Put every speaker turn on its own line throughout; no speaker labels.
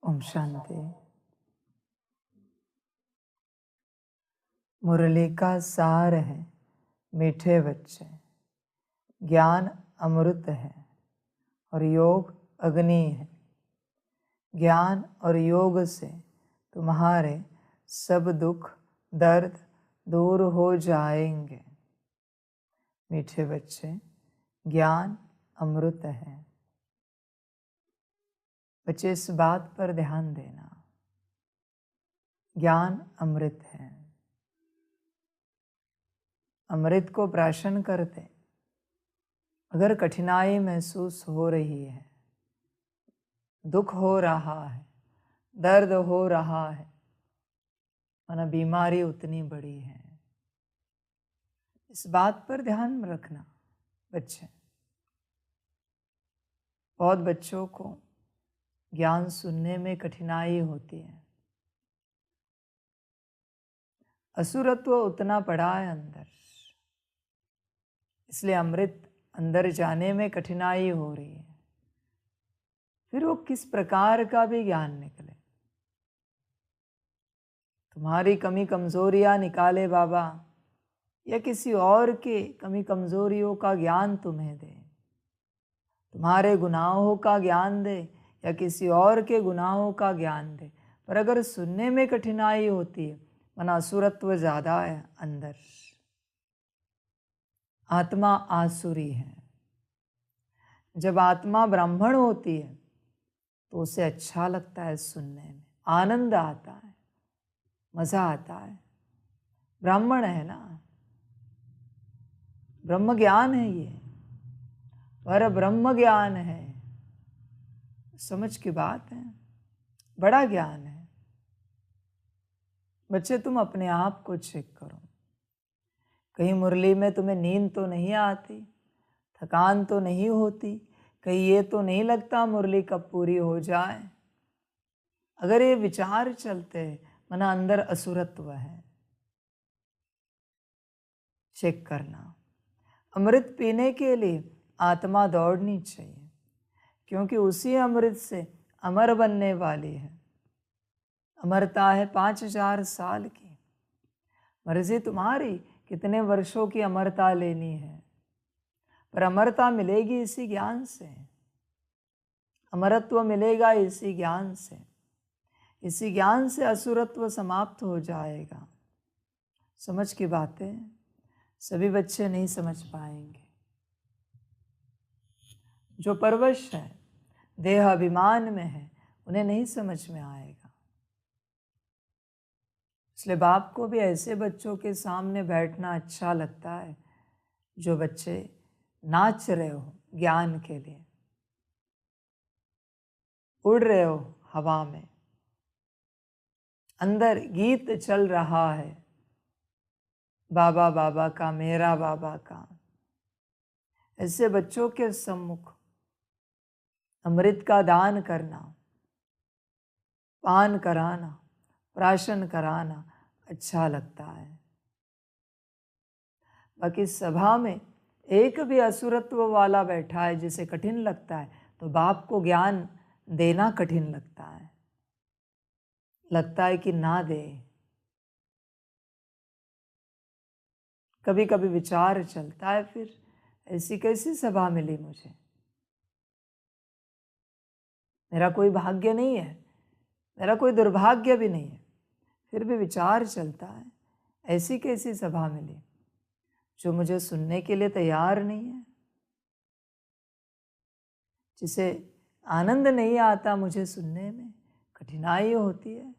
ओम शांति। मुरली का सार है मीठे बच्चे, ज्ञान अमृत है और योग अग्नि है। ज्ञान और योग से तुम्हारे सब दुख दर्द दूर हो जाएंगे। मीठे बच्चे, ज्ञान अमृत है। बच्चे इस बात पर ध्यान देना, ज्ञान अमृत है। अमृत को प्राशन करते अगर कठिनाई महसूस हो रही है, दुख हो रहा है, दर्द हो रहा है, माना बीमारी उतनी बड़ी है, इस बात पर ध्यान में रखना। बच्चे, बहुत बच्चों को ज्ञान सुनने में कठिनाई होती है। असुरत्व उतना पड़ा है अंदर, इसलिए अमृत अंदर जाने में कठिनाई हो रही है। फिर वो किस प्रकार का भी ज्ञान निकले, तुम्हारी कमी कमजोरियां निकाले बाबा, या किसी और के कमी कमजोरियों का ज्ञान तुम्हें दे, तुम्हारे गुनाहों का ज्ञान दे या किसी और के गुनाहों का ज्ञान दे, पर अगर सुनने में कठिनाई होती है, मना असुरत्व ज्यादा है अंदर, आत्मा आसुरी है। जब आत्मा ब्राह्मण होती है तो उसे अच्छा लगता है, सुनने में आनंद आता है, मजा आता है। ब्राह्मण है ना, ब्रह्म ज्ञान है ये, पर ब्रह्म ज्ञान है, समझ की बात है, बड़ा ज्ञान है। बच्चे, तुम अपने आप को चेक करो, कहीं मुरली में तुम्हें नींद तो नहीं आती, थकान तो नहीं होती, कहीं ये तो नहीं लगता मुरली कब पूरी हो जाए। अगर ये विचार चलते मना अंदर असुरत्व है, चेक करना। अमृत पीने के लिए आत्मा दौड़नी चाहिए, क्योंकि उसी अमृत से अमर बनने वाली है। अमरता है 5000 साल की, मर्जी तुम्हारी कितने वर्षों की अमरता लेनी है, पर अमरता मिलेगी इसी ज्ञान से, अमरत्व मिलेगा इसी ज्ञान से। इसी ज्ञान से असुरत्व समाप्त हो जाएगा। समझ की बातें सभी बच्चे नहीं समझ पाएंगे। जो परवश है, देह अभिमान में है, उन्हें नहीं समझ में आएगा। इसलिए बाप को भी ऐसे बच्चों के सामने बैठना अच्छा लगता है, जो बच्चे नाच रहे हो ज्ञान के लिए, उड़ रहे हो हवा में, अंदर गीत चल रहा है बाबा बाबा का, मेरा बाबा का। ऐसे बच्चों के सम्मुख अमृत का दान करना, पान कराना, प्राशन कराना अच्छा लगता है। बाकी सभा में एक भी असुरत्व वाला बैठा है जिसे कठिन लगता है, तो बाप को ज्ञान देना कठिन लगता है, लगता है कि ना दे। कभी कभी विचार चलता है, फिर ऐसी कैसी सभा मिली मुझे, मेरा कोई भाग्य नहीं है, मेरा कोई दुर्भाग्य भी नहीं है। फिर भी विचार चलता है, ऐसी कैसी सभा मिली जो मुझे सुनने के लिए तैयार नहीं है, जिसे आनंद नहीं आता मुझे सुनने में, कठिनाई होती है।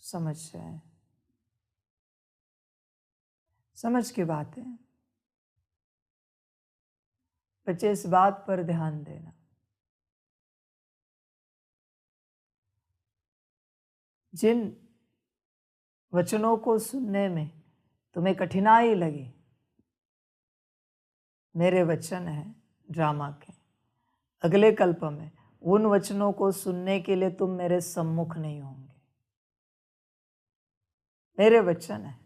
समझ जाए, समझ की बात है। बच्चे, इस बात पर ध्यान देना, जिन वचनों को सुनने में तुम्हें कठिनाई लगी, मेरे वचन हैं ड्रामा के, अगले कल्प में उन वचनों को सुनने के लिए तुम मेरे सम्मुख नहीं होंगे। मेरे वचन है,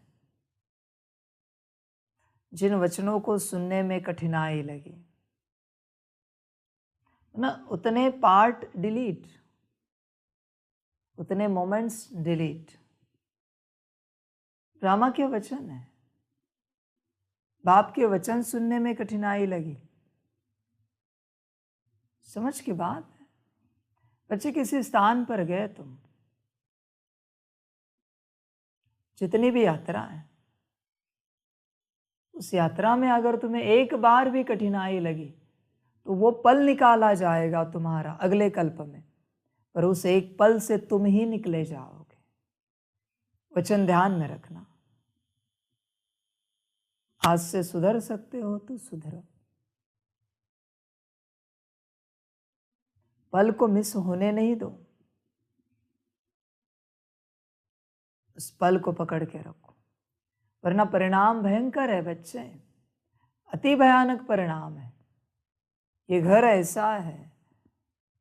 जिन वचनों को सुनने में कठिनाई लगी, ना, उतने पार्ट डिलीट, उतने मोमेंट्स डिलीट। ड्रामा के वचन है, बाप के वचन सुनने में कठिनाई लगी, समझ की बात है। बच्चे किसी स्थान पर गए तुम, जितनी भी यात्रा है, उस यात्रा में अगर तुम्हें एक बार भी कठिनाई लगी तो वो पल निकाला जाएगा तुम्हारा अगले कल्प में, पर उस एक पल से तुम ही निकले जाओगे। वचन ध्यान में रखना। आज से सुधर सकते हो तो सुधरो, पल को मिस होने नहीं दो, उस पल को पकड़ के रखो, वरना परिणाम भयंकर है बच्चे, अति भयानक परिणाम है। ये घर ऐसा है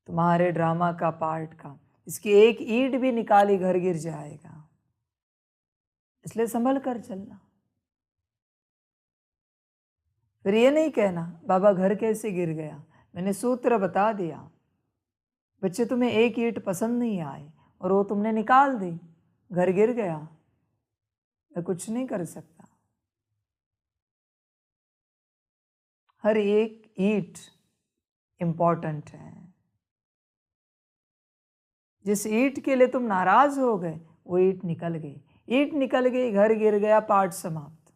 तुम्हारे ड्रामा का पार्ट का, इसकी एक ईंट भी निकाली घर गिर जाएगा, इसलिए संभल कर चलना। फिर ये नहीं कहना बाबा घर कैसे गिर गया, मैंने सूत्र बता दिया। बच्चे तुम्हें एक ईंट पसंद नहीं आई और वो तुमने निकाल दी, घर गिर गया, मैं कुछ नहीं कर सकता। हर एक ईंट इंपॉर्टेंट है। जिस ईंट के लिए तुम नाराज हो गए वो ईंट निकल गई, ईंट निकल गई, घर गिर गया, पाठ समाप्त।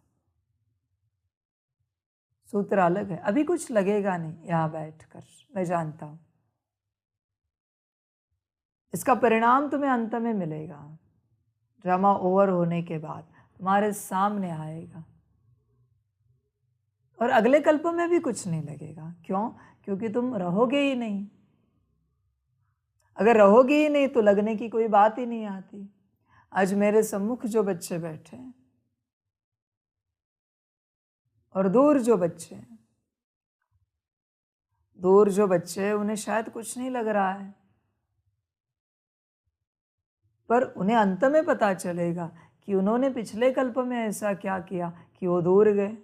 सूत्र अलग है। अभी कुछ लगेगा नहीं यहां बैठकर, मैं जानता हूं इसका परिणाम तुम्हें अंत में मिलेगा। ड्रामा ओवर होने के बाद तुम्हारे सामने आएगा, और अगले कल्प में भी कुछ नहीं लगेगा। क्यों? क्योंकि तुम रहोगे ही नहीं। अगर रहोगे ही नहीं तो लगने की कोई बात ही नहीं आती। आज मेरे सम्मुख जो बच्चे बैठे हैं और दूर जो बच्चे हैं, दूर जो बच्चे, उन्हें शायद कुछ नहीं लग रहा है, पर उन्हें अंत में पता चलेगा कि उन्होंने पिछले कल्प में ऐसा क्या किया कि वो दूर गए,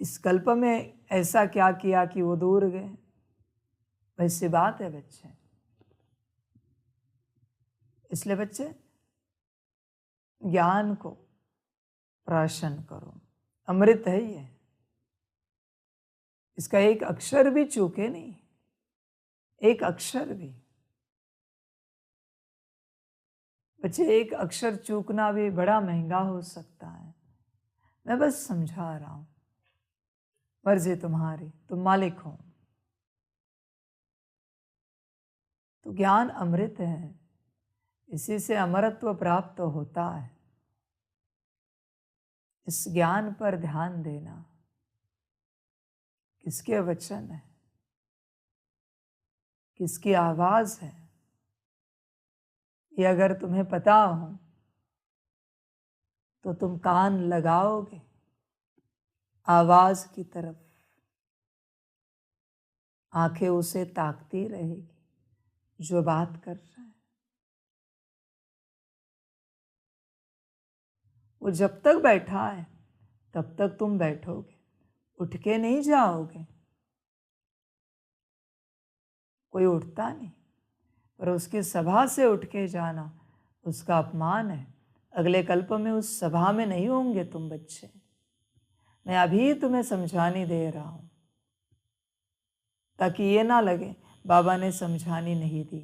इस कल्प में ऐसा क्या किया कि वो दूर गए। वैसी बात है बच्चे। इसलिए बच्चे ज्ञान को प्राशन करो, अमृत है ये, इसका एक अक्षर भी चूके नहीं, एक अक्षर भी। बच्चे एक अक्षर चूकना भी बड़ा महंगा हो सकता है, मैं बस समझा रहा हूं। मर्जी तुम्हारी, तुम मालिक हो। तो ज्ञान अमृत है, इसी से अमरत्व प्राप्त होता है। इस ज्ञान पर ध्यान देना। किसके वचन है, किसकी आवाज है, ये अगर तुम्हें पता हो तो तुम कान लगाओगे आवाज की तरफ, आंखें उसे ताकती रहेगी जो बात कर रहा है। वो जब तक बैठा है तब तक तुम बैठोगे, उठ के नहीं जाओगे। कोई उठता नहीं, पर उसकी सभा से उठ के जाना उसका अपमान है। अगले कल्प में उस सभा में नहीं होंगे तुम बच्चे। मैं अभी तुम्हें समझानी दे रहा हूं ताकि ये ना लगे बाबा ने समझानी नहीं दी।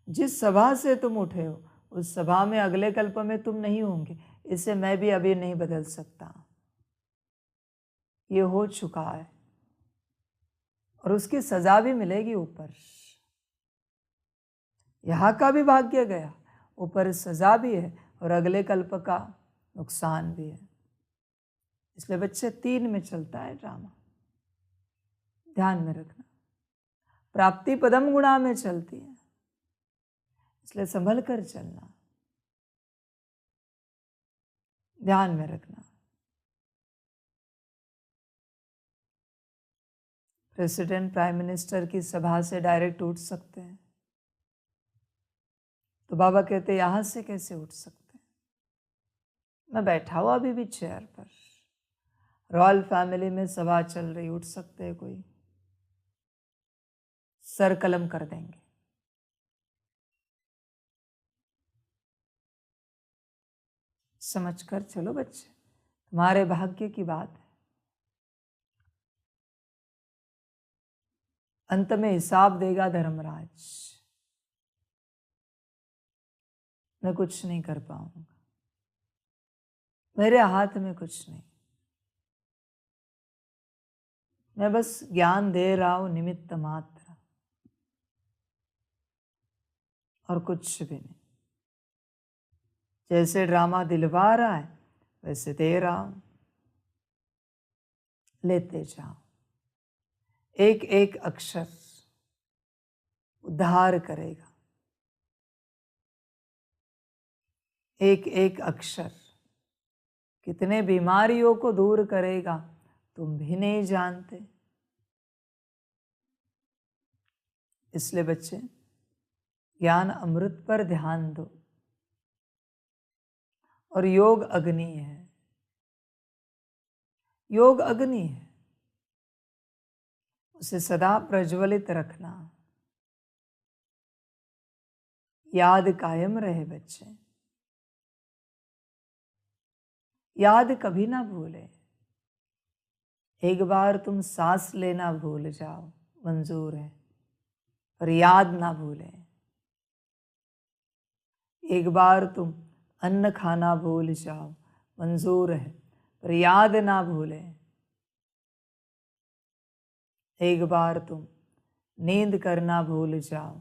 जिस सभा से तुम उठे हो उस सभा में अगले कल्प में तुम नहीं होंगे, इसे मैं भी अभी नहीं बदल सकता। ये हो चुका है और उसकी सजा भी मिलेगी ऊपर। यहाँ का भी भाग्य गया, ऊपर सजा भी है और अगले कल्प का नुकसान भी है। इसलिए बच्चे 3 में चलता है ड्रामा, ध्यान में रखना। प्राप्ति पदम गुणा में चलती है, इसलिए संभल कर चलना, ध्यान में रखना। प्रेसिडेंट प्राइम मिनिस्टर की सभा से डायरेक्ट उठ सकते हैं, तो बाबा कहते यहां से कैसे उठ सकते हैं? मैं बैठा हुआ अभी भी चेयर पर, रॉयल फैमिली में सभा चल रही, उठ सकते हैं कोई, सर कलम कर देंगे। समझकर चलो बच्चे, तुम्हारे भाग्य की बात है। अंत में हिसाब देगा धर्मराज। मैं कुछ नहीं कर पाऊंगा, मेरे हाथ में कुछ नहीं, मैं बस ज्ञान दे रहा हूं, निमित्त मात्र, और कुछ भी नहीं। जैसे ड्रामा दिलवा रहा है वैसे दे रहा हूं, लेते जाओ। एक एक अक्षर उद्धार करेगा, एक एक अक्षर कितने बीमारियों को दूर करेगा तुम भी नहीं जानते। इसलिए बच्चे, ज्ञान अमृत पर ध्यान दो। और योग अग्नि है, योग अग्नि है, उसे सदा प्रज्वलित रखना। याद कायम रहे बच्चे, याद कभी ना भूले। एक बार तुम सांस लेना भूल जाओ, मंजूर है, पर याद ना भूले। एक बार तुम अन्न खाना भूल जाओ, मंजूर है, पर याद ना भूले। एक बार तुम नींद करना भूल जाओ,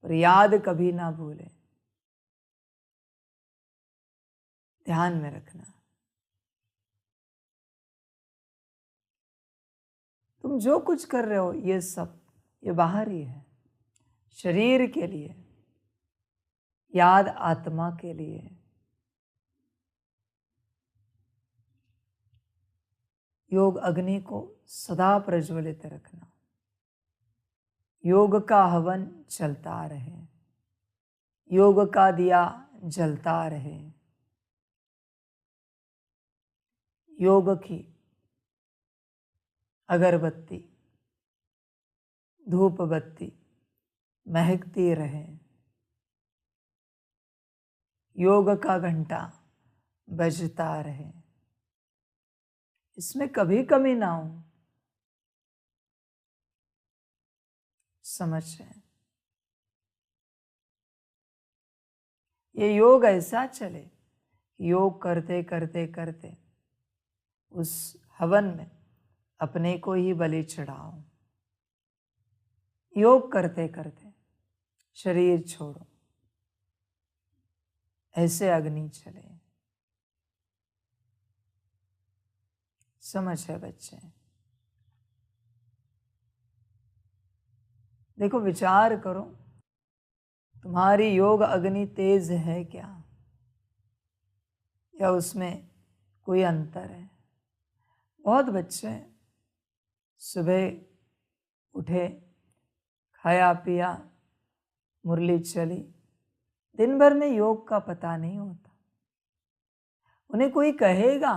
पर याद कभी ना भूले। ध्यान में रखना, तुम जो कुछ कर रहे हो ये सब ये बाहर ही है, शरीर के लिए, याद आत्मा के लिए। योग अग्नि को सदा प्रज्वलित रखना, योग का हवन चलता रहे, योग का दिया जलता रहे। योग की अगरबत्ती, धूप बत्ती महकती रहे, योग का घंटा बजता रहे, इसमें कभी कमी ना हो। समझ रहे? ये योग ऐसा चले, योग करते करते करते उस हवन में अपने को ही बलि चढ़ाओ। योग करते करते शरीर छोड़ो, ऐसे अग्नि चले। समझ है बच्चे? देखो, विचार करो, तुम्हारी योग अग्नि तेज है क्या, या उसमें कोई अंतर है? बहुत बच्चे सुबह उठे, खाया पिया, मुरली चली, दिन भर में योग का पता नहीं होता। उन्हें कोई कहेगा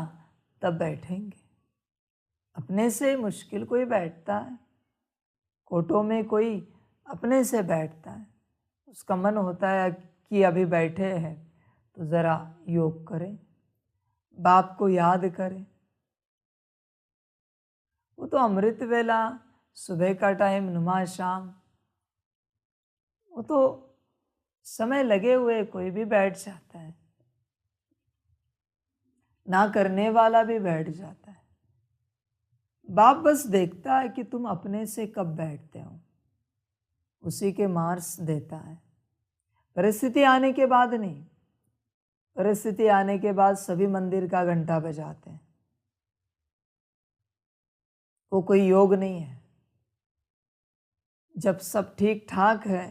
तब बैठेंगे, अपने से मुश्किल कोई बैठता है, कोटों में कोई अपने से बैठता है, उसका मन होता है कि अभी बैठे हैं तो ज़रा योग करें, बाप को याद करें। वो तो अमृत वेला, सुबह का टाइम, नुमा शाम, वो तो समय लगे हुए कोई भी बैठ जाता है, ना करने वाला भी बैठ जाता है। बाप बस देखता है कि तुम अपने से कब बैठते हो, उसी के मार्क्स देता है। परिस्थिति आने के बाद नहीं, परिस्थिति आने के बाद सभी मंदिर का घंटा बजाते हैं, वो कोई योग नहीं है। जब सब ठीक ठाक है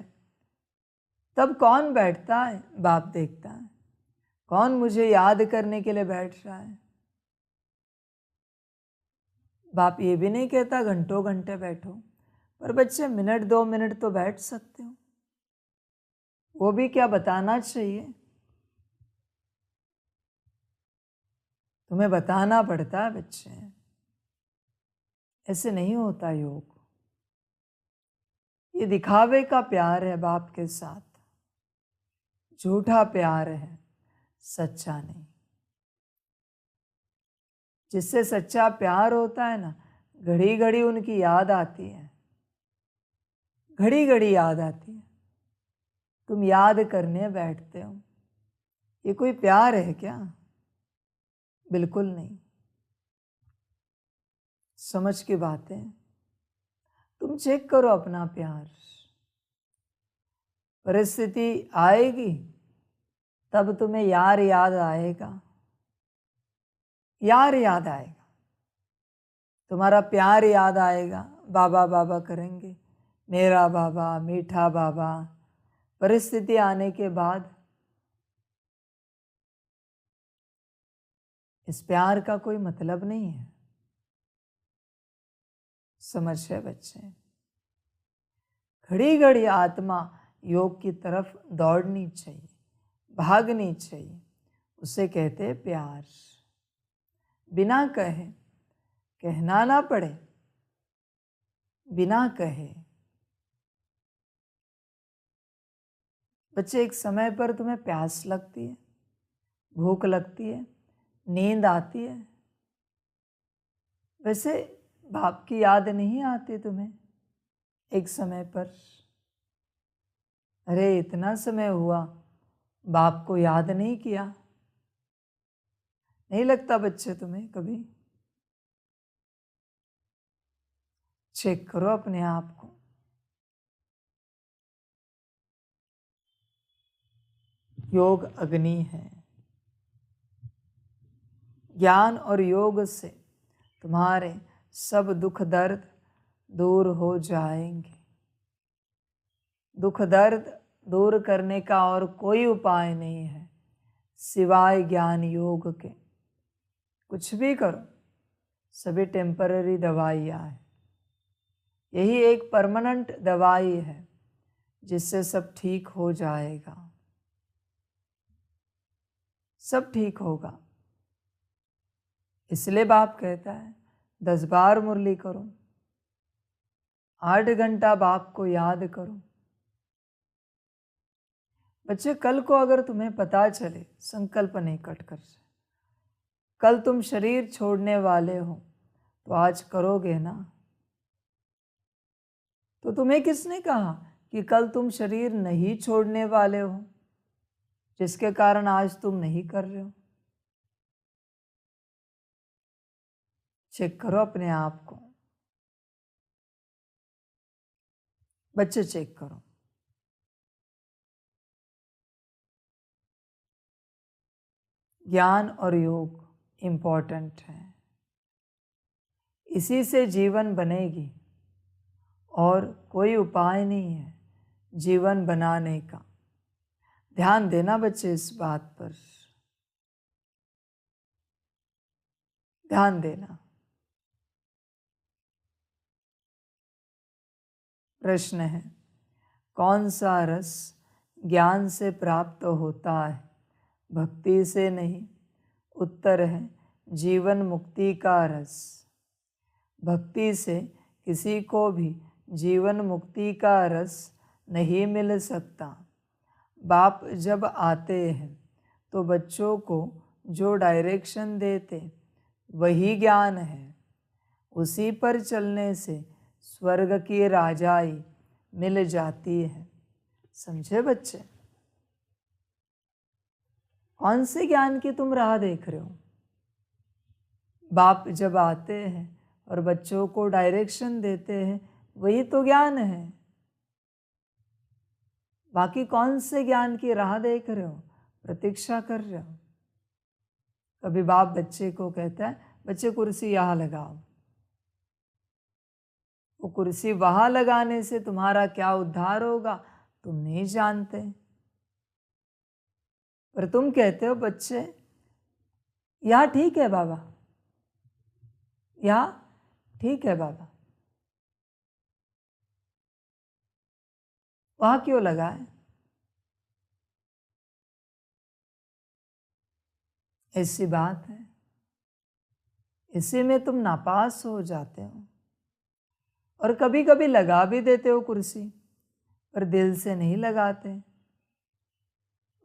तब कौन बैठता है? बाप देखता है, कौन मुझे याद करने के लिए बैठ रहा है। बाप ये भी नहीं कहता घंटों घंटे बैठो, पर बच्चे मिनट 2 मिनट तो बैठ सकते हो, वो भी क्या बताना चाहिए? तुम्हें बताना पड़ता है बच्चे, ऐसे नहीं होता योग। ये दिखावे का प्यार है बाप के साथ, झूठा प्यार है, सच्चा नहीं। जिससे सच्चा प्यार होता है ना, घड़ी घड़ी उनकी याद आती है, घड़ी घड़ी याद आती है। तुम याद करने बैठते हो, ये कोई प्यार है क्या? बिल्कुल नहीं। समझ की बातें, तुम चेक करो अपना प्यार। परिस्थिति आएगी तब तुम्हें यार याद आएगा, यार याद आएगा, तुम्हारा प्यार याद आएगा। बाबा बाबा करेंगे, मेरा बाबा, मीठा बाबा। परिस्थिति आने के बाद इस प्यार का कोई मतलब नहीं है। समझ है बच्चे? घड़ी घड़ी आत्मा योग की तरफ दौड़नी चाहिए, भागनी चाहिए। उसे कहते हैं प्यार। बिना कहे, कहना ना पड़े, बिना कहे। बच्चे, एक समय पर तुम्हें प्यास लगती है, भूख लगती है, नींद आती है। वैसे बाप की याद नहीं आती तुम्हें एक समय पर? अरे इतना समय हुआ, बाप को याद नहीं किया। नहीं लगता बच्चे तुम्हें कभी? चेक करो अपने आप को। योग अग्नि है। ज्ञान और योग से तुम्हारे सब दुख दर्द दूर हो जाएंगे। दुख दर्द दूर करने का और कोई उपाय नहीं है सिवाय ज्ञान योग के। कुछ भी करो, सभी टेम्पररी दवाइयाँ हैं। यही एक परमानेंट दवाई है जिससे सब ठीक हो जाएगा, सब ठीक होगा। इसलिए बाप कहता है 10 बार मुरली करो, 8 घंटा बाप को याद करो। बच्चे, कल को अगर तुम्हें पता चले, संकल्प नहीं कट कर, कल तुम शरीर छोड़ने वाले हो, तो आज करोगे ना? तो तुम्हें किसने कहा कि कल तुम शरीर नहीं छोड़ने वाले हो, जिसके कारण आज तुम नहीं कर रहे हो? चेक करो अपने आप को। बच्चे चेक करो। ज्ञान और योग इम्पोर्टेंट है, इसी से जीवन बनेगी और कोई उपाय नहीं है जीवन बनाने का। ध्यान देना बच्चे इस बात पर, ध्यान देना। प्रश्न है, कौन सा रस ज्ञान से प्राप्त होता है, भक्ति से नहीं? उत्तर है जीवन मुक्ति का रस। भक्ति से किसी को भी जीवन मुक्ति का रस नहीं मिल सकता। बाप जब आते हैं तो बच्चों को जो डायरेक्शन देते वही ज्ञान है। उसी पर चलने से स्वर्ग की राजाई मिल जाती है। समझे बच्चे? कौन से ज्ञान की तुम राह देख रहे हो? बाप जब आते हैं और बच्चों को डायरेक्शन देते हैं, वही तो ज्ञान है। बाकी कौन से ज्ञान की राह देख रहे हो, प्रतीक्षा कर रहे हो? कभी बाप बच्चे को कहता है, बच्चे कुर्सी यहाँ लगाओ। वो कुर्सी वहां लगाने से तुम्हारा क्या उद्धार होगा तुम नहीं जानते, पर तुम कहते हो बच्चे यहाँ ठीक है बाबा, यहाँ ठीक है बाबा, वहां क्यों लगाए? ऐसी बात है, इसी में तुम नापास हो जाते हो। और कभी कभी लगा भी देते हो कुर्सी, पर दिल से नहीं लगाते।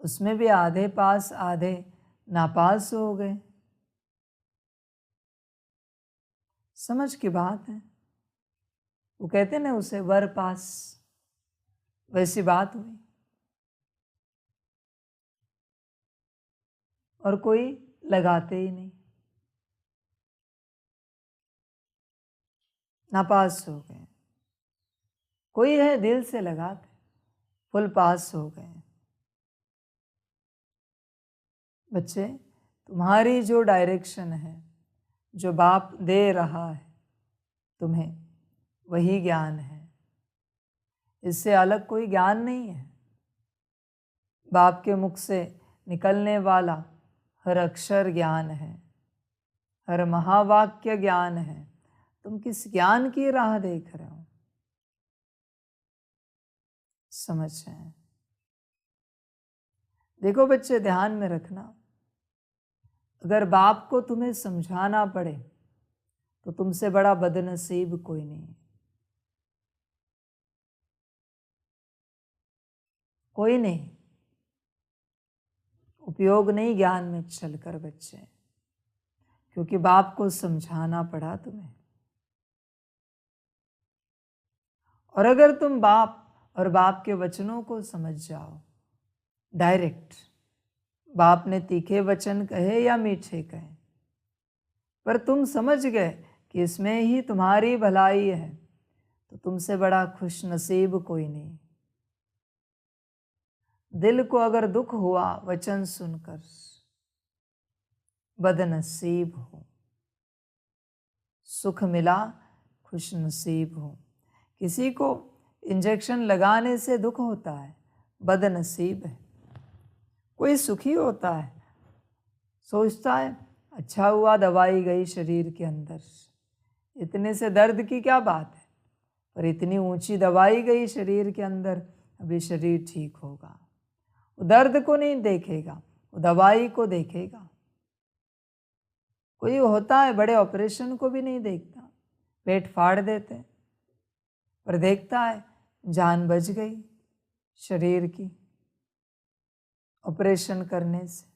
उसमें भी आधे पास आधे नापास हो गए। समझ की बात है। वो कहते ना उसे वर पास, वैसी बात हुई। और कोई लगाते ही नहीं, नापास हो गए। कोई है दिल से लगाते, फुल पास हो गए। बच्चे, तुम्हारी जो डायरेक्शन है, जो बाप दे रहा है तुम्हें, वही ज्ञान है। इससे अलग कोई ज्ञान नहीं है। बाप के मुख से निकलने वाला हर अक्षर ज्ञान है, हर महावाक्य ज्ञान है। तुम किस ज्ञान की राह देख रहे हो? समझ रहे? देखो बच्चे, ध्यान में रखना, अगर बाप को तुम्हें समझाना पड़े तो तुमसे बड़ा बदनसीब कोई नहीं। कोई नहीं। उपयोग नहीं ज्ञान में चलकर बच्चे, क्योंकि बाप को समझाना पड़ा तुम्हें। और अगर तुम बाप और बाप के वचनों को समझ जाओ डायरेक्ट, बाप ने तीखे वचन कहे या मीठे कहे, पर तुम समझ गए कि इसमें ही तुम्हारी भलाई है, तो तुमसे बड़ा खुश नसीब कोई नहीं। दिल को अगर दुख हुआ वचन सुनकर, बदनसीब हो। सुख मिला, खुश नसीब हो। किसी को इंजेक्शन लगाने से दुख होता है, बदनसीब है। कोई सुखी होता है, सोचता है अच्छा हुआ दवाई गई शरीर के अंदर, इतने से दर्द की क्या बात है, पर इतनी ऊंची दवाई गई शरीर के अंदर, अभी शरीर ठीक होगा। वो दर्द को नहीं देखेगा, वो दवाई को देखेगा। कोई होता है बड़े ऑपरेशन को भी नहीं देखता, पेट फाड़ देते, पर देखता है जान बच गई शरीर की ऑपरेशन करने से।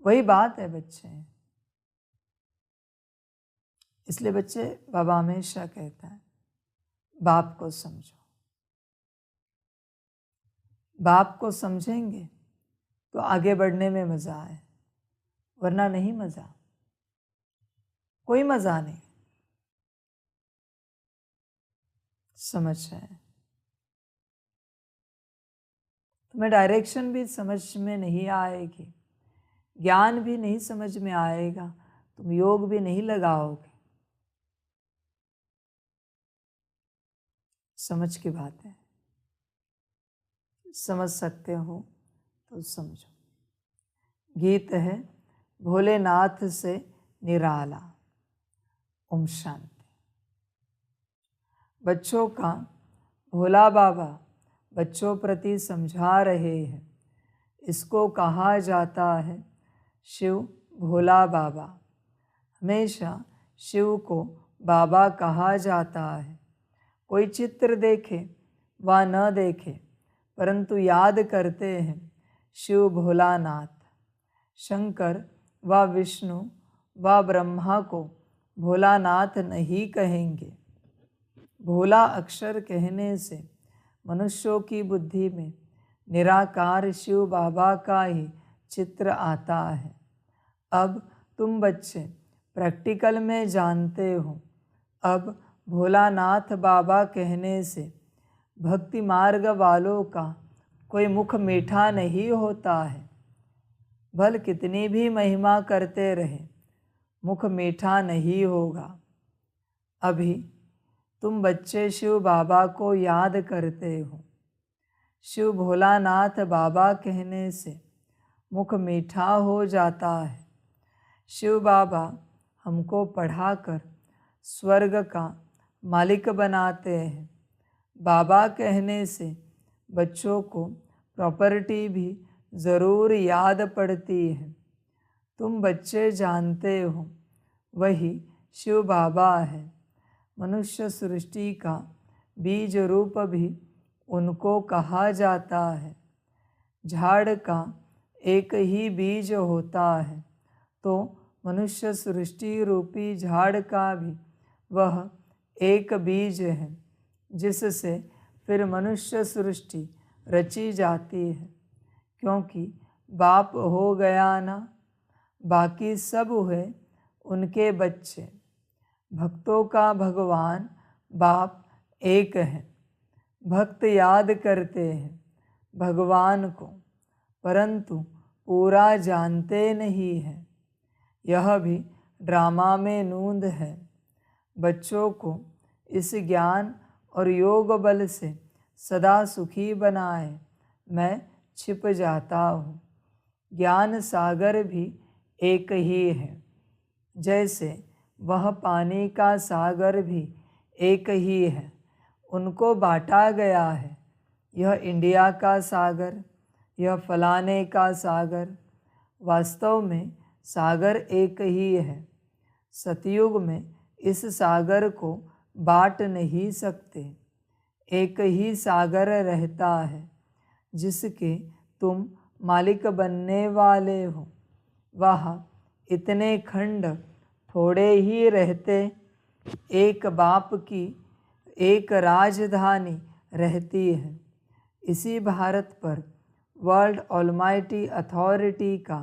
वही बात है बच्चे। इसलिए बच्चे, बाबा हमेशा कहता है बाप को समझो। बाप को समझेंगे तो आगे बढ़ने में मजा है, वरना नहीं मजा, कोई मजा नहीं। समझ रहे? तुम्हें डायरेक्शन भी समझ में नहीं आएगी, ज्ञान भी नहीं समझ में आएगा, तुम योग भी नहीं लगाओगे। समझ की बात है। समझ सकते हो तो समझो। गीत है भोलेनाथ से निराला। ओम शांति। बच्चों का भोला बाबा बच्चों प्रति समझा रहे हैं। इसको कहा जाता है शिव भोला बाबा। हमेशा शिव को बाबा कहा जाता है। कोई चित्र देखे व न देखे, परंतु याद करते हैं शिव भोलानाथ। शंकर व विष्णु व ब्रह्मा को भोलानाथ नहीं कहेंगे। भोला अक्षर कहने से मनुष्यों की बुद्धि में निराकार शिव बाबा का ही चित्र आता है। अब तुम बच्चे प्रैक्टिकल में जानते हो। अब भोलानाथ बाबा कहने से भक्ति मार्ग वालों का कोई मुख मीठा नहीं होता है। भल कितनी भी महिमा करते रहे, मुख मीठा नहीं होगा। अभी तुम बच्चे शिव बाबा को याद करते हो। शिव भोलानाथ बाबा कहने से मुख मीठा हो जाता है। शिव बाबा हमको पढ़ाकर स्वर्ग का मालिक बनाते हैं। बाबा कहने से बच्चों को प्रॉपर्टी भी ज़रूर याद पड़ती है। तुम बच्चे जानते हो वही शिव बाबा है। मनुष्य सृष्टि का बीज रूप भी उनको कहा जाता है। झाड़ का एक ही बीज होता है, तो मनुष्य सृष्टि रूपी झाड़ का भी वह एक बीज है, जिससे फिर मनुष्य सृष्टि रची जाती है। क्योंकि बाप हो गया ना, बाकी सब हुए उनके बच्चे। भक्तों का भगवान बाप एक है। भक्त याद करते हैं भगवान को, परंतु पूरा जानते नहीं हैं। यह भी ड्रामा में नूंद है। बच्चों को इस ज्ञान और योग बल से सदा सुखी बनाए मैं छिप जाता हूँ। ज्ञान सागर भी एक ही है, जैसे वह पानी का सागर भी एक ही है। उनको बांटा गया है, यह इंडिया का सागर, यह फलाने का सागर। वास्तव में सागर एक ही है। सतयुग में इस सागर को बांट नहीं सकते। एक ही सागर रहता है, जिसके तुम मालिक बनने वाले हो। वहाँ इतने खंड थोड़े ही रहते, एक बाप की एक राजधानी रहती है। इसी भारत पर वर्ल्ड ऑलमाइटी अथॉरिटी का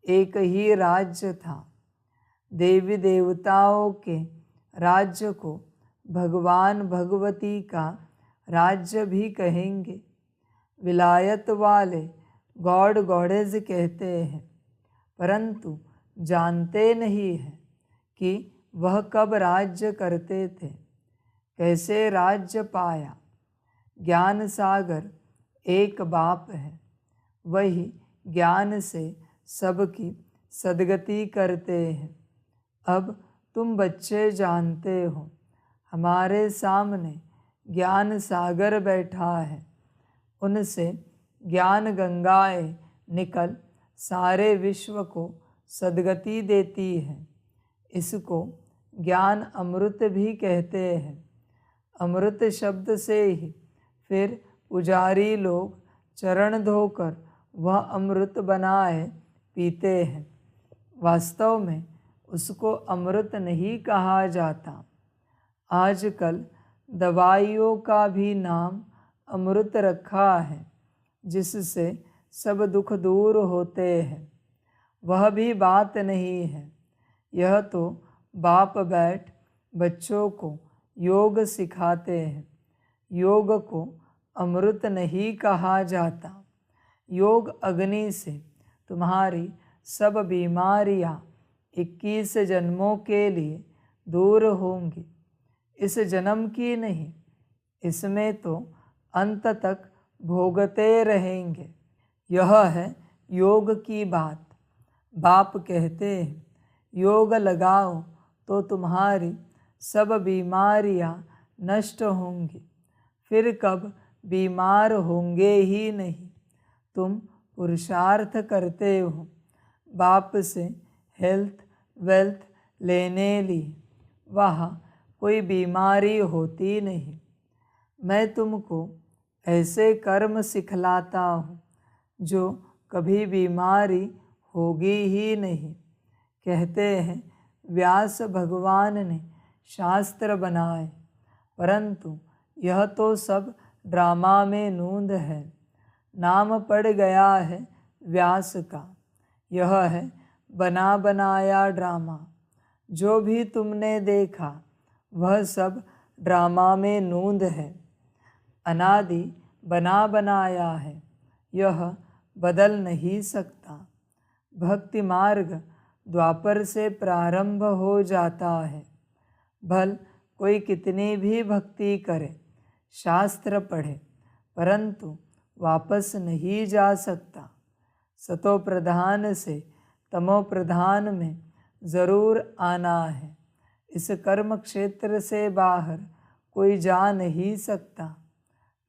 एक ही राज्य था। देवी देवताओं के राज्य को भगवान भगवती का राज्य भी कहेंगे। विलायत वाले गॉड गॉडेज कहते हैं, परंतु जानते नहीं हैं कि वह कब राज्य करते थे, कैसे राज्य पाया। ज्ञान सागर एक बाप है, वही ज्ञान से सबकी सद्गति करते हैं। अब तुम बच्चे जानते हो, हमारे सामने ज्ञान सागर बैठा है। उनसे ज्ञान गंगाएं निकल सारे विश्व को सद्गति देती है। इसको ज्ञान अमृत भी कहते हैं। अमृत शब्द से ही फिर पुजारी लोग चरण धोकर वह अमृत बनाए पीते हैं। वास्तव में उसको अमृत नहीं कहा जाता। आजकल दवाइयों का भी नाम अमृत रखा है, जिससे सब दुख दूर होते हैं। वह भी बात नहीं है। यह तो बाप बैठ बच्चों को योग सिखाते हैं। योग को अमृत नहीं कहा जाता। योग अग्नि से तुम्हारी सब बीमारियां 21 जन्मों के लिए दूर होंगी। इस जन्म की नहीं, इसमें तो अंत तक भोगते रहेंगे। यह है योग की बात। बाप कहते हैं, योग लगाओ तो तुम्हारी सब बीमारियां नष्ट होंगी, फिर कब बीमार होंगे ही नहीं। तुम पुरुषार्थ करते हो, बाप से हेल्थ वेल्थ लेने लिए, वहाँ कोई बीमारी होती नहीं। मैं तुमको ऐसे कर्म सिखलाता हूँ जो कभी बीमारी होगी ही नहीं। कहते हैं व्यास भगवान ने शास्त्र बनाए, परंतु यह तो सब ड्रामा में नूंद है। नाम पड़ गया है व्यास का। यह है बना बनाया ड्रामा। जो भी तुमने देखा वह सब ड्रामा में नूंद है। अनादि बना बनाया है, यह बदल नहीं सकता। भक्ति मार्ग द्वापर से प्रारंभ हो जाता है। भल कोई कितनी भी भक्ति करे, शास्त्र पढ़े, परंतु वापस नहीं जा सकता। सतो प्रधान से तमो प्रधान में ज़रूर आना है। इस कर्म क्षेत्र से बाहर कोई जा नहीं सकता।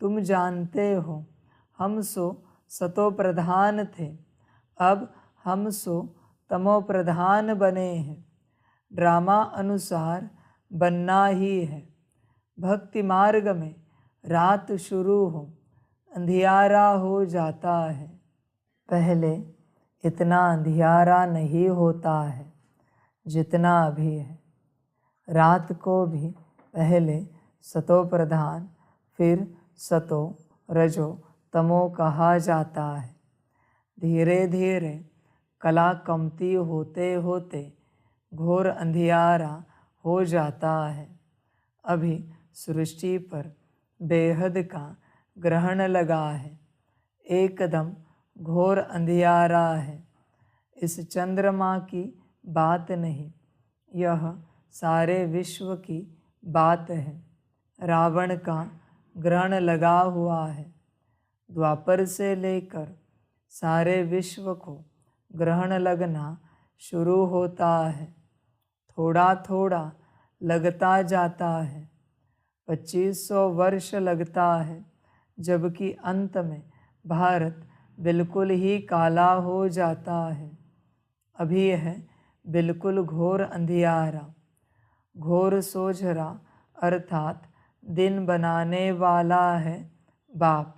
तुम जानते हो, हम सो सतो प्रधान थे, अब हम सो तमो प्रधान बने हैं। ड्रामा अनुसार बनना ही है। भक्ति मार्ग में रात शुरू हो अंधियारा हो जाता है। पहले इतना अंधियारा नहीं होता है जितना अभी है। रात को भी पहले सतो प्रधान फिर सतो रजो तमो कहा जाता है। धीरे धीरे कला कमती होते होते घोर अंधियारा हो जाता है। अभी सृष्टि पर बेहद का ग्रहण लगा है। एकदम घोर अंधियारा है। इस चंद्रमा की बात नहीं, यह सारे विश्व की बात है। रावण का ग्रहण लगा हुआ है। द्वापर से लेकर सारे विश्व को ग्रहण लगना शुरू होता है। थोड़ा थोड़ा लगता जाता है। 2500 वर्ष लगता है, जबकि अंत में भारत बिल्कुल ही काला हो जाता है। अभी है बिल्कुल घोर अंधियारा। घोर सोझरा अर्थात दिन बनाने वाला है बाप।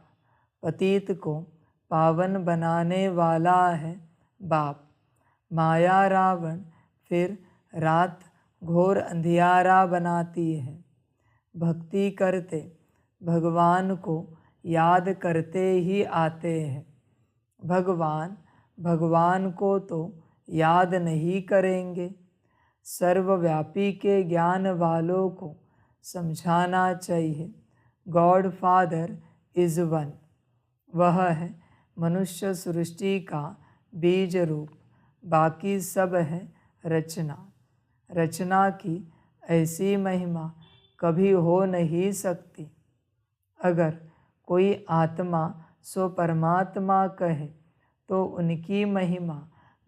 पतित को पावन बनाने वाला है बाप। माया रावण फिर रात घोर अंधियारा बनाती है। भक्ति करते भगवान को याद करते ही आते हैं। भगवान भगवान को तो याद नहीं करेंगे। सर्वव्यापी के ज्ञान वालों को समझाना चाहिए, गॉड फादर इज़ वन। वह है मनुष्य सृष्टि का बीज रूप, बाकी सब है रचना। रचना की ऐसी महिमा कभी हो नहीं सकती। अगर कोई आत्मा सो परमात्मा कहे तो उनकी महिमा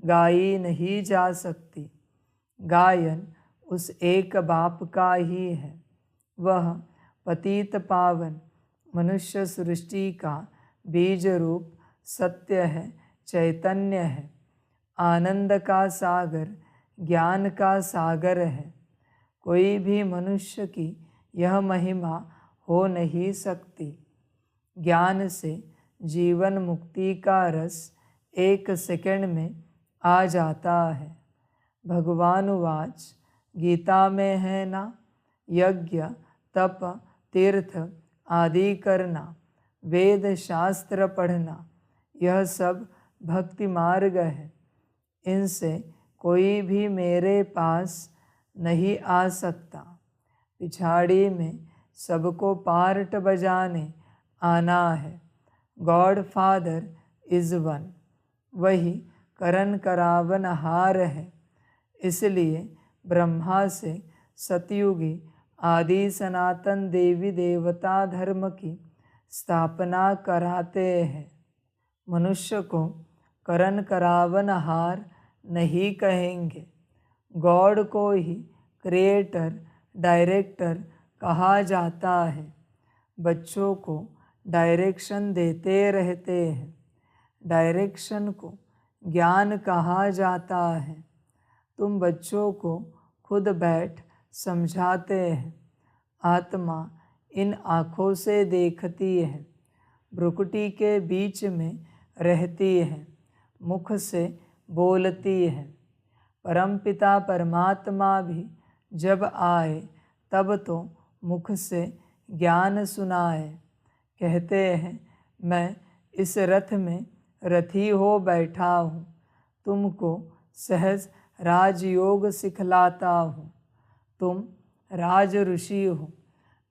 गाई नहीं जा सकती। गायन उस एक बाप का ही है। वह पतित पावन मनुष्य सृष्टि का बीज रूप सत्य है, चैतन्य है, आनंद का सागर, ज्ञान का सागर है। कोई भी मनुष्य की यह महिमा हो नहीं सकती। ज्ञान से जीवन मुक्ति का रस 1 सेकंड में आ जाता है। भगवान वाच गीता में है ना, यज्ञ तप तीर्थ आदि करना, वेद शास्त्र पढ़ना, यह सब भक्ति मार्ग है। इनसे कोई भी मेरे पास नहीं आ सकता। पिछाड़ी में सबको पार्ट बजाने आना है। God father is one. वही करन करावन हार है। इसलिए ब्रह्मा से सतयुगी आदि सनातन देवी देवता धर्म की स्थापना कराते हैं। मनुष्य को करन करावन हार नहीं कहेंगे। गॉड को ही क्रिएटर डायरेक्टर कहा जाता है। बच्चों को डायरेक्शन देते रहते हैं। डायरेक्शन को ज्ञान कहा जाता है। तुम बच्चों को खुद बैठ समझाते हैं। आत्मा इन आँखों से देखती है, भ्रुकुटी के बीच में रहती है, मुख से बोलती है। परमपिता परमात्मा भी जब आए तब तो मुख से ज्ञान सुनाए। कहते हैं, मैं इस रथ में रथी हो बैठा हूँ, तुमको सहज राजयोग सिखलाता हूँ। तुम राज ऋषि हो।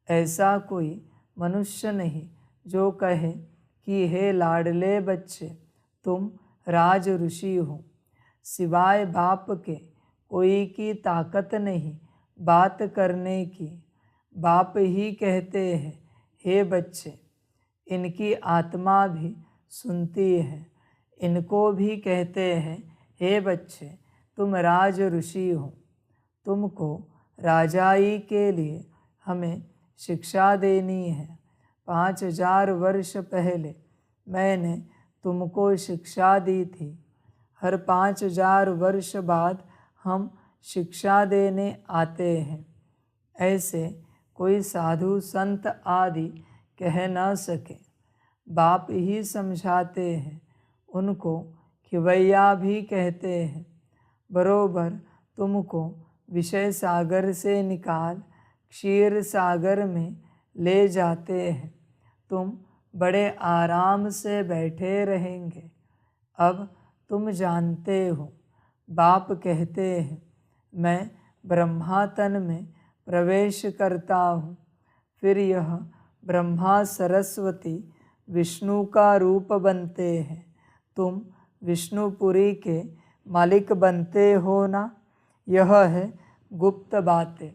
ऐसा कोई मनुष्य नहीं जो कहे कि हे लाडले बच्चे, तुम राज ऋषि हो। सिवाय बाप के कोई की ताकत नहीं बात करने की। बाप ही कहते हैं, हे बच्चे। इनकी आत्मा भी सुनती है। इनको भी कहते हैं, हे बच्चे, तुम राज ऋषि हो। तुमको राजाई के लिए हमें शिक्षा देनी है। 5000 वर्ष पहले मैंने तुमको शिक्षा दी थी। हर 5000 वर्ष बाद हम शिक्षा देने आते हैं। ऐसे कोई साधु संत आदि कह न सके। बाप ही समझाते हैं, उनको खिवैया भी कहते हैं। बरोबर तुमको विषय सागर से निकाल क्षीर सागर में ले जाते हैं। तुम बड़े आराम से बैठे रहेंगे। अब तुम जानते हो, बाप कहते हैं, मैं ब्रह्मा तन में प्रवेश करता हूँ। फिर यह ब्रह्मा सरस्वती विष्णु का रूप बनते हैं। तुम विष्णुपुरी के मालिक बनते हो ना। यह है गुप्त बातें,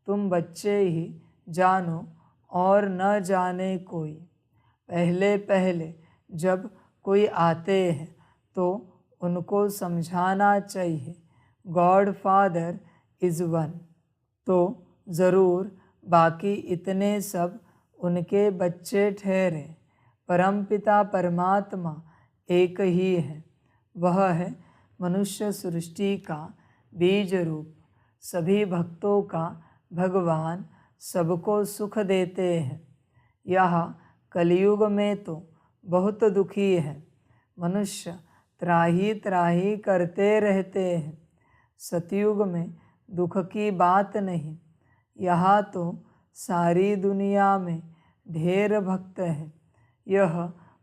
तुम बच्चे ही जानो और न जाने कोई। पहले पहले जब कोई आते हैं तो उनको समझाना चाहिए, गॉड फादर इज़ वन। तो ज़रूर बाकी इतने सब उनके बच्चे ठहरे। परमपिता परमात्मा एक ही है। वह है मनुष्य सृष्टि का बीज रूप, सभी भक्तों का भगवान, सबको सुख देते हैं। यह कलयुग में तो बहुत दुखी है। मनुष्य त्राही त्राही करते रहते हैं। सतयुग में दुख की बात नहीं। यहाँ तो सारी दुनिया में ढेर भक्त हैं। यह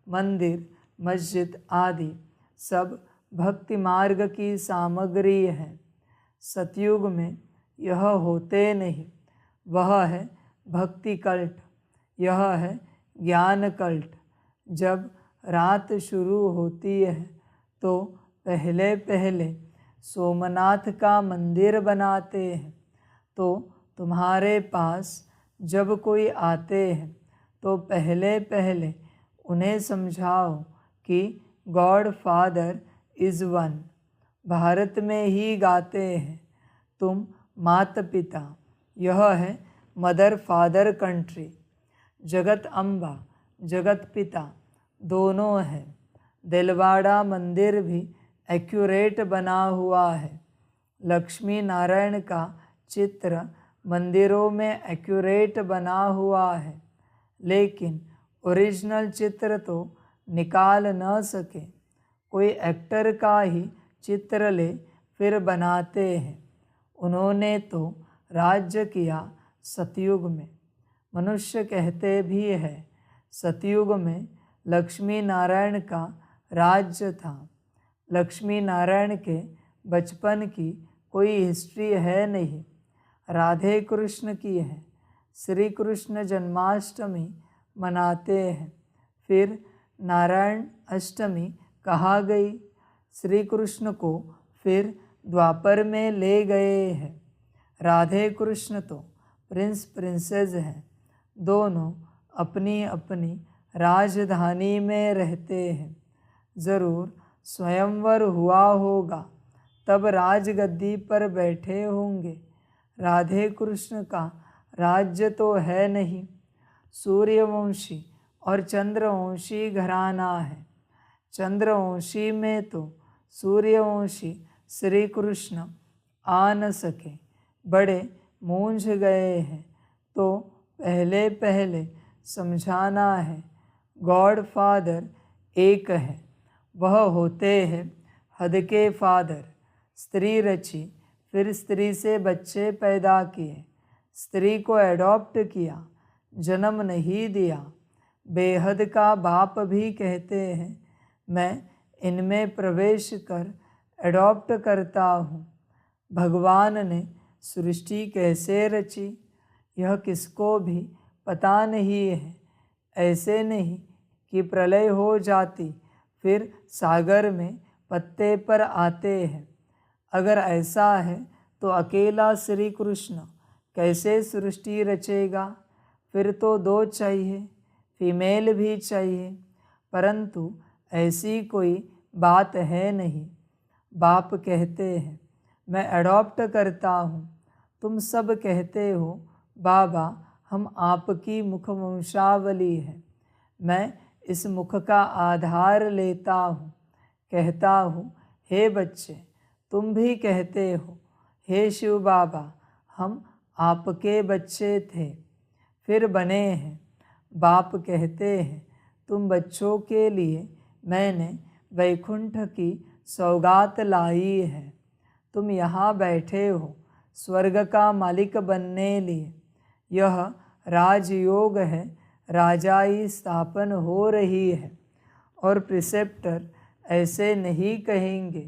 मंदिर मस्जिद आदि सब भक्ति मार्ग की सामग्री है। सतयुग में यह होते नहीं। वह है भक्ति कल्ट, यह है ज्ञान कल्ट। जब रात शुरू होती है तो पहले पहले सोमनाथ का मंदिर बनाते हैं। तो तुम्हारे पास जब कोई आते हैं तो पहले पहले उन्हें समझाओ कि God father is one. Bharat में ही गाते हैं, तुम माता पिता, यह है मदर फादर कंट्री। जगत अम्बा जगत पिता दोनों हैं। दिलवाड़ा मंदिर भी एक्यूरेट बना हुआ है। लक्ष्मी नारायण का चित्र मंदिरों में एक्यूरेट बना हुआ है, लेकिन ओरिजिनल चित्र तो निकाल न सके। कोई एक्टर का ही चित्र ले फिर बनाते हैं। उन्होंने तो राज्य किया सतयुग में। मनुष्य कहते भी है, सतयुग में लक्ष्मी नारायण का राज्य था। लक्ष्मी नारायण के बचपन की कोई हिस्ट्री है नहीं, राधे कृष्ण की है। श्री कृष्ण जन्माष्टमी मनाते हैं, फिर नारायण अष्टमी कहा गई। श्री कृष्ण को फिर द्वापर में ले गए हैं। राधे कृष्ण तो प्रिंस प्रिंसेस हैं। दोनों अपनी अपनी राजधानी में रहते हैं। ज़रूर स्वयंवर हुआ होगा, तब राजगद्दी पर बैठे होंगे। राधे कृष्ण का राज्य तो है नहीं। सूर्यवंशी और चंद्रवंशी घराना है। चंद्रवंशी में तो सूर्यवंशी श्री कृष्ण आ न सके, बड़े मूंझ गए हैं। तो पहले पहले समझाना है, गॉड फादर एक है। वह होते हैं हद के फादर। स्त्री रची, फिर स्त्री से बच्चे पैदा किए, स्त्री को एडॉप्ट किया, जन्म नहीं दिया। बेहद का बाप भी कहते हैं, मैं इनमें प्रवेश कर एडॉप्ट करता हूँ। भगवान ने सृष्टि कैसे रची, यह किसको भी पता नहीं है। ऐसे नहीं कि प्रलय हो जाती फिर सागर में पत्ते पर आते हैं। अगर ऐसा है तो अकेला श्री कृष्ण कैसे सृष्टि रचेगा? फिर तो दो चाहिए, फीमेल भी चाहिए, परंतु ऐसी कोई बात है नहीं। बाप कहते हैं, मैं अडॉप्ट करता हूँ। तुम सब कहते हो, बाबा हम आपकी मुखवंशावली है। मैं इस मुख का आधार लेता हूँ। कहता हूँ, हे बच्चे, तुम भी कहते हो, हे शिव बाबा हम आपके बच्चे थे, फिर बने हैं। बाप कहते हैं, तुम बच्चों के लिए मैंने वैकुंठ की सौगात लाई है। तुम यहाँ बैठे हो स्वर्ग का मालिक बनने लिए। यह राजयोग है, राजाई स्थापन हो रही है। और प्रिसेप्टर ऐसे नहीं कहेंगे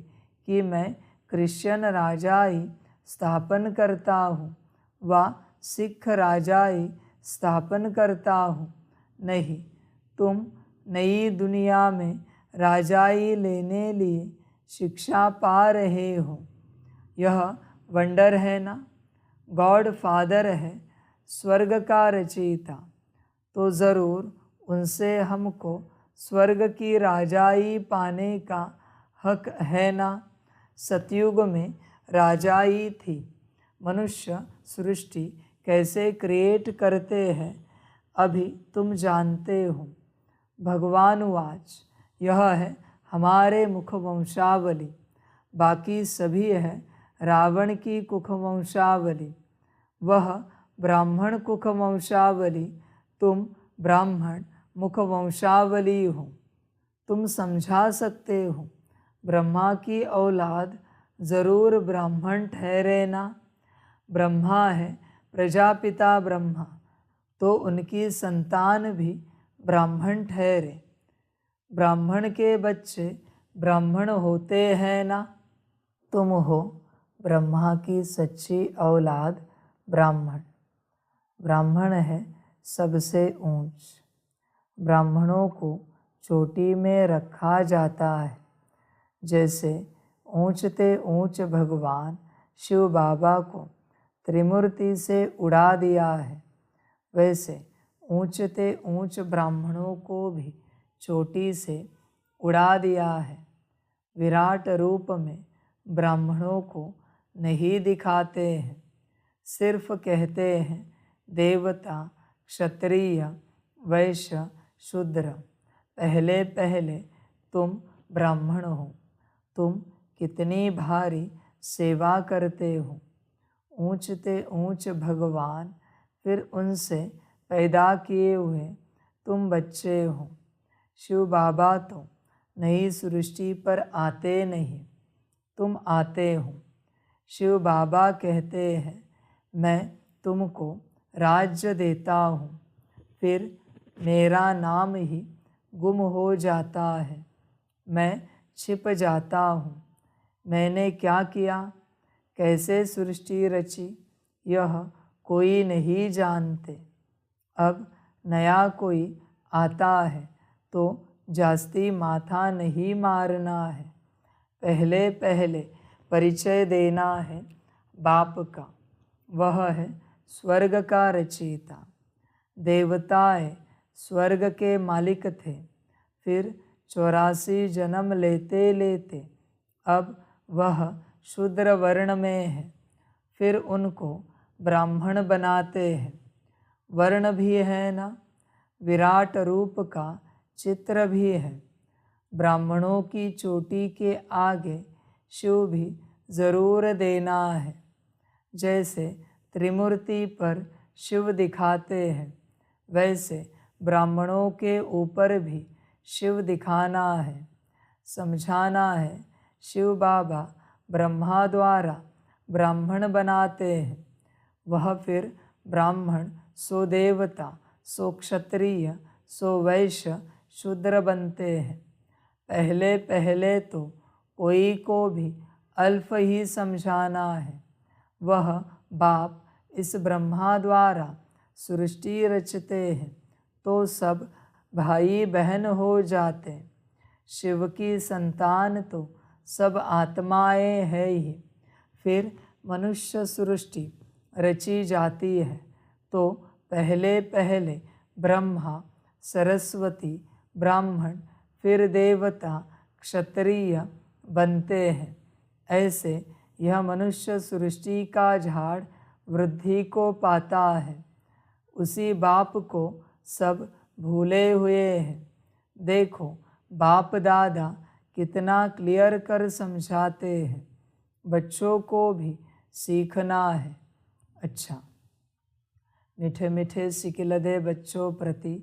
कि मैं क्रिश्चियन राजाई स्थापन करता हूँ व सिख राजाई स्थापन करता हूँ। नहीं, तुम नई दुनिया में राजाई लेने लिए शिक्षा पा रहे हो। यह वंडर है ना। गॉड फादर है, स्वर्ग का रचयिता, तो ज़रूर उनसे हमको स्वर्ग की राजाई पाने का हक है ना। सतयुग में राजाई थी। मनुष्य सृष्टि कैसे क्रिएट करते हैं अभी तुम जानते हो। भगवान वाच, यह है हमारे मुख वंशावली, बाकी सभी है रावण की कुख वंशावली। वह ब्राह्मण कुख वंशावली, तुम ब्राह्मण मुख वंशावली हो। तुम समझा सकते हो, ब्रह्मा की औलाद ज़रूर ब्राह्मण ठहरे ना। ब्रह्मा है प्रजापिता ब्रह्मा, तो उनकी संतान भी ब्राह्मण ठहरे। ब्राह्मण के बच्चे ब्राह्मण होते हैं ना। तुम हो ब्रह्मा की सच्ची औलाद ब्राह्मण। ब्राह्मण है सबसे ऊंच। ब्राह्मणों को चोटी में रखा जाता है। जैसे ऊंचते ऊंच भगवान शिव बाबा को त्रिमूर्ति से उड़ा दिया है, वैसे ऊंचते ऊंच ब्राह्मणों को भी चोटी से उड़ा दिया है। विराट रूप में ब्राह्मणों को नहीं दिखाते हैं, सिर्फ कहते हैं देवता, क्षत्रिय, वैश्य, शूद्र। पहले पहले तुम ब्राह्मण हो। तुम कितनी भारी सेवा करते हो। ऊंचते ऊंच भगवान, फिर उनसे पैदा किए हुए तुम बच्चे हो। शिव बाबा तो नई सृष्टि पर आते नहीं, तुम आते हो। शिव बाबा कहते हैं, मैं तुमको राज्य देता हूँ, फिर मेरा नाम ही गुम हो जाता है, मैं छिप जाता हूँ। मैंने क्या किया, कैसे सृष्टि रची, यह कोई नहीं जानते। अब नया कोई आता है तो जास्ती माथा नहीं मारना है। पहले पहले परिचय देना है बाप का, वह है स्वर्ग का रचयिता। देवताएं स्वर्ग के मालिक थे, फिर 84 जन्म लेते लेते अब वह शूद्र वर्ण में है, फिर उनको ब्राह्मण बनाते हैं। वर्ण भी है ना, विराट रूप का चित्र भी है। ब्राह्मणों की चोटी के आगे शिव भी ज़रूर देना है। जैसे त्रिमूर्ति पर शिव दिखाते हैं, वैसे ब्राह्मणों के ऊपर भी शिव दिखाना है। समझाना है शिव बाबा ब्रह्मा द्वारा ब्राह्मण बनाते हैं, वह फिर ब्राह्मण सो देवता, सो क्षत्रिय, सो वैश्य, शूद्र बनते हैं। पहले पहले तो कोई को भी अल्फ ही समझाना है। वह बाप इस ब्रह्मा द्वारा सृष्टि रचते हैं तो सब भाई बहन हो जाते। शिव की संतान तो सब आत्माएं है ही। फिर मनुष्य सृष्टि रची जाती है तो पहले पहले ब्रह्मा, सरस्वती, ब्राह्मण, फिर देवता, क्षत्रिय बनते हैं। ऐसे यह मनुष्य सृष्टि का झाड़ वृद्धि को पाता है। उसी बाप को सब भूले हुए हैं। देखो बाप दादा कितना क्लियर कर समझाते हैं, बच्चों को भी सीखना है। अच्छा, मीठे मीठे सिकिलदे बच्चों प्रति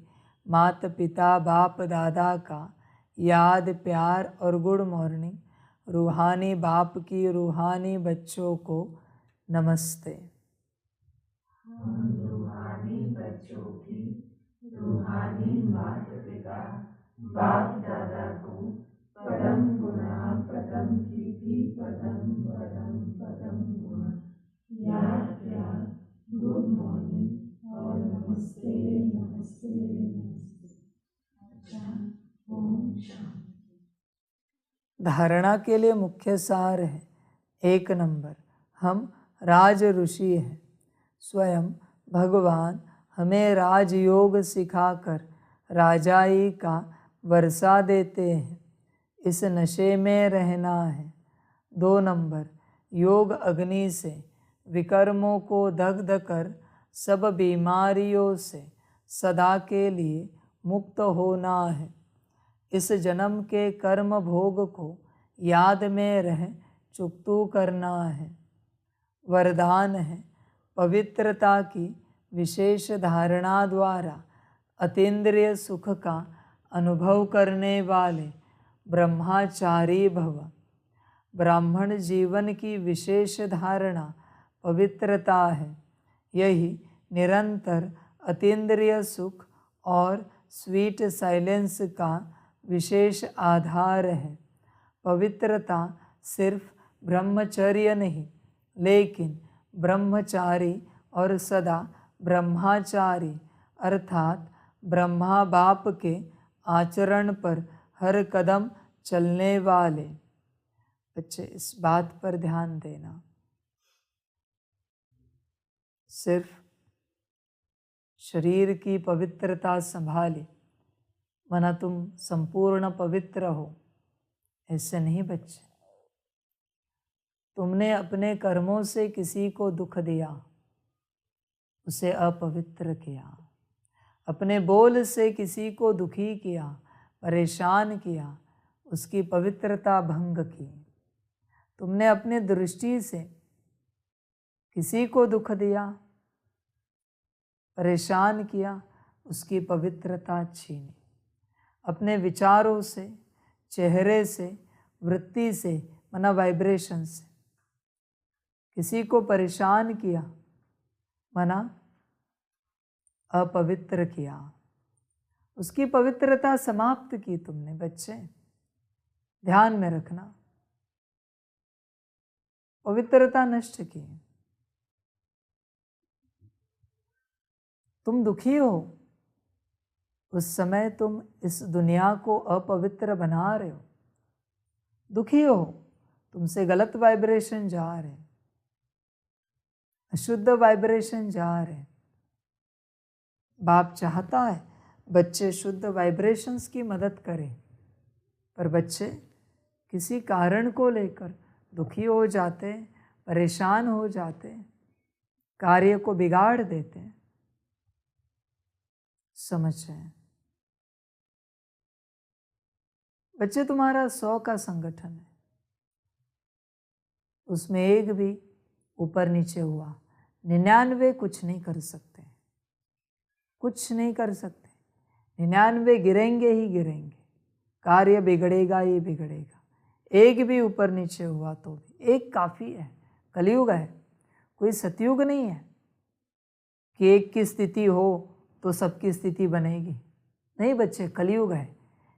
माता पिता बाप दादा का याद प्यार और गुड मॉर्निंग। रूहानी बाप की रूहानी बच्चों को नमस्ते।
रूहानी बच्चों की रूहानी माता पिता बाप दादा को पदम गुणा पदम की पदम पदम पदम गुणा याद प्यार गुड मॉर्निंग और नमस्ते नमस्ते नमस्ते। अच्छा, ओम शांति।
धारणा के लिए मुख्य सार है। 1 नंबर, हम राज ऋषि हैं। स्वयं भगवान हमें राजयोग सिखाकर राजाई का वर्षा देते हैं। इस नशे में रहना है। 2 नंबर, योग अग्नि से विकर्मों को दग्ध कर सब बीमारियों से सदा के लिए मुक्त होना है। इस जन्म के कर्म भोग को याद में रह चुकतू करना है। वरदान है, पवित्रता की विशेष धारणा द्वारा अतीन्द्रिय सुख का अनुभव करने वाले ब्रह्मचारी भव। ब्राह्मण जीवन की विशेष धारणा पवित्रता है। यही निरंतर अतीन्द्रिय सुख और स्वीट साइलेंस का विशेष आधार है। पवित्रता सिर्फ ब्रह्मचर्य नहीं, लेकिन ब्रह्मचारी और सदा ब्रह्मचारी अर्थात ब्रह्मा बाप के आचरण पर हर कदम चलने वाले। बच्चे, इस बात पर ध्यान देना, सिर्फ शरीर की पवित्रता संभाली माना तुम संपूर्ण पवित्र हो, ऐसे नहीं बच्चे। तुमने अपने कर्मों से किसी को दुख दिया, उसे अपवित्र किया। अपने बोल से किसी को दुखी किया, परेशान किया, उसकी पवित्रता भंग की। तुमने अपनी दृष्टि से किसी को दुख दिया, परेशान किया, उसकी पवित्रता छीनी। अपने विचारों से, चेहरे से, वृत्ति से माना वाइब्रेशन से किसी को परेशान किया माना अपवित्र किया, उसकी पवित्रता समाप्त की तुमने। बच्चे, ध्यान में रखना, पवित्रता नष्ट की। तुम दुखी हो, उस समय तुम इस दुनिया को अपवित्र बना रहे हो। दुखी हो, तुमसे गलत वाइब्रेशन जा रहे, अशुद्ध वाइब्रेशन जा रहे। बाप चाहता है बच्चे शुद्ध वाइब्रेशंस की मदद करें, पर बच्चे किसी कारण को लेकर दुखी हो जाते, परेशान हो जाते, कार्य को बिगाड़ देते। समझ रहे बच्चे, तुम्हारा 100 का संगठन है, उसमें एक भी ऊपर नीचे हुआ, 99 कुछ नहीं कर सकते, कुछ नहीं कर सकते। 99 गिरेंगे ही गिरेंगे, कार्य बिगड़ेगा ही बिगड़ेगा। एक भी ऊपर नीचे हुआ तो भी एक काफ़ी है। कलयुग है, कोई सतयुग नहीं है कि एक की स्थिति हो तो सबकी स्थिति बनेगी। नहीं बच्चे, कलयुग है।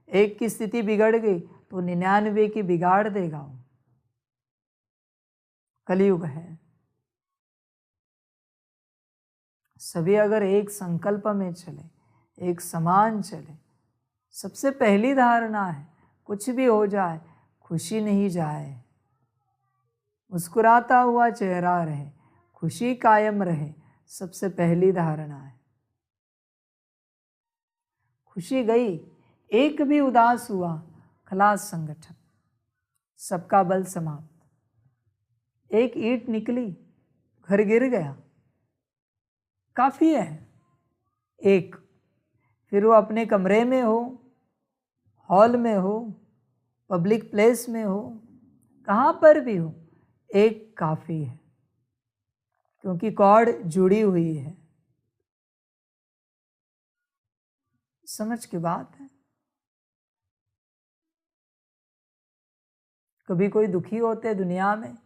एक की स्थिति बिगड़ गई तो 99 की बिगाड़ देगा वो। कलयुग है। सभी अगर एक संकल्प में चले, एक समान चले, सबसे पहली धारणा है कुछ भी हो जाए खुशी नहीं जाए, मुस्कुराता हुआ चेहरा रहे, खुशी कायम रहे, सबसे पहली धारणा है। खुशी गई, एक भी उदास हुआ, खलास संगठन, सबका बल समाप्त। एक ईंट निकली, घर गिर गया, काफ़ी है एक। फिर वो अपने कमरे में हो, हॉल में हो, पब्लिक प्लेस में हो, कहाँ पर भी हो, एक काफ़ी है, क्योंकि कॉर्ड जुड़ी हुई है। समझ की बात है। कभी कोई दुखी होते दुनिया में,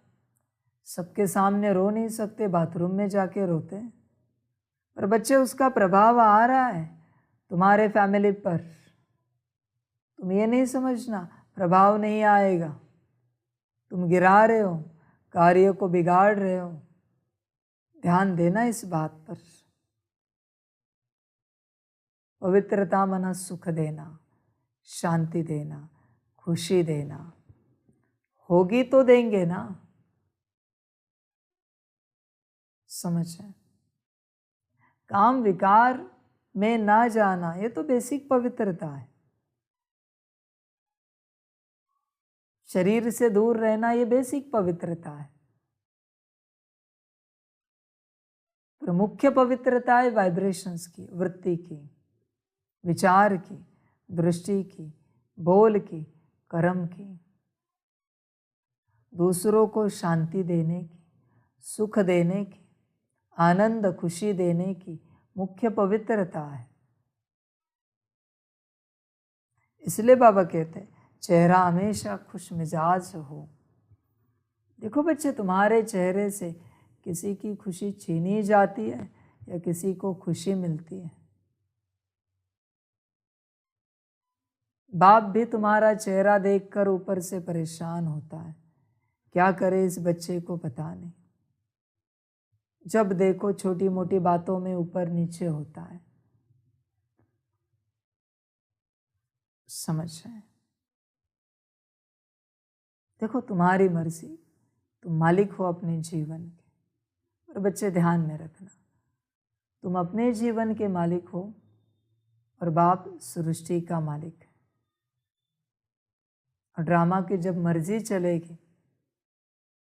सबके सामने रो नहीं सकते, बाथरूम में जाके रोते हैं। पर बच्चे, उसका प्रभाव आ रहा है तुम्हारे फैमिली पर। तुम ये नहीं समझना प्रभाव नहीं आएगा। तुम गिरा रहे हो, कार्य को बिगाड़ रहे हो। ध्यान देना इस बात पर। पवित्रता मना सुख देना, शांति देना, खुशी देना। होगी तो देंगे ना। समझे? काम विकार में ना जाना, ये तो बेसिक पवित्रता है। शरीर से दूर रहना, ये बेसिक पवित्रता है। पर मुख्य पवित्रता है वाइब्रेशंस की, वृत्ति की, विचार की, दृष्टि की, बोल की, कर्म की। दूसरों को शांति देने की, सुख देने की, आनंद खुशी देने की मुख्य पवित्रता है। इसलिए बाबा कहते हैं चेहरा हमेशा खुश मिजाज हो। देखो बच्चे, तुम्हारे चेहरे से किसी की खुशी छीनी जाती है या किसी को खुशी मिलती है? बाप भी तुम्हारा चेहरा देखकर ऊपर से परेशान होता है, क्या करे इस बच्चे को पता नहीं। जब देखो छोटी मोटी बातों में ऊपर नीचे होता है। समझ रहे? देखो, तुम्हारी मर्जी, तुम मालिक हो अपने जीवन के। और बच्चे ध्यान में रखना, तुम अपने जीवन के मालिक हो और बाप सृष्टि का मालिक है। और ड्रामा की जब मर्जी चलेगी